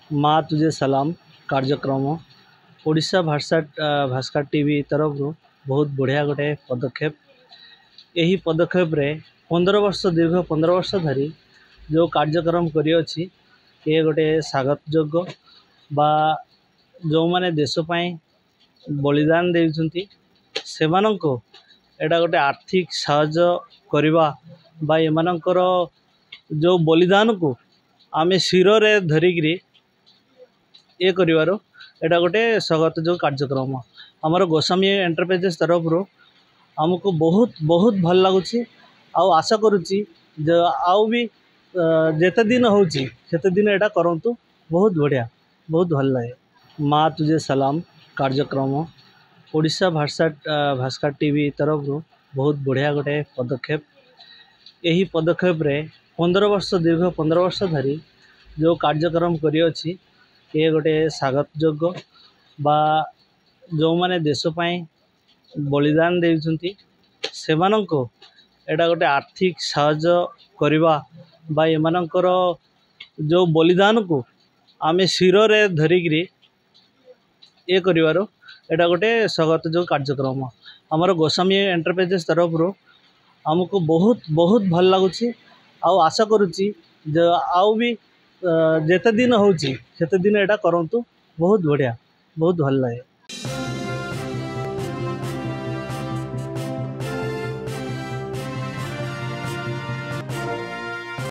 माँ तुझे सलाम कार्यक्रम ओडिशा भास्कर टीवी तरफ बहुत बढ़िया गोटे पदक्षेप। यही पदक्षेप रे 15 वर्ष दीर्घ 15 वर्ष धरी जो कार्यक्रम करिअछि ये गोटे स्वागत योग्य बा जो माने देश पाई बलिदान देउछंती सेमानंको एटा गोटे आर्थिक साहाय्य करवा बा एमानंकर जो बलिदान को आमे शिरो रे धरिकी ये करिवारो एटा गोटे स्वागत जो कार्यक्रम हमर गोस्वामी एंटरप्राइजेस तरफ आमको बहुत बहुत भल लगुच आशा करुच्ची आउ भी जेते दिन होची सेते दिन एटा करंतु बहुत बढ़िया बहुत भल लगे। माँ तुझे सलाम कार्यक्रम ओडिशा भास्कर टीवी तरफ बहुत बढ़िया गोटे पदक्षेप। यही पदक्षेप रे 15 वर्ष दीर्घ 15 वर्ष धरी जो कार्यक्रम करिअछि ये गोटे स्वागत योग्य बा जो माने देश पाई बलिदान देउछंती सेमानंको एटा गोटे आर्थिक साहाय्य करवा बा एमानंकर जो बलिदान को आमे शिरो रे धरिकी ये करिवारो एटा गोटे स्वागत जो कार्यक्रम हमर गोस्वामी एंटरप्राइजेस तरफ आमको बहुत बहुत भल लगुच आशा करुच्ची आउ भी जेते दिन होची सेते दिन एटा करंतु बहुत बढ़िया बहुत भल लगे।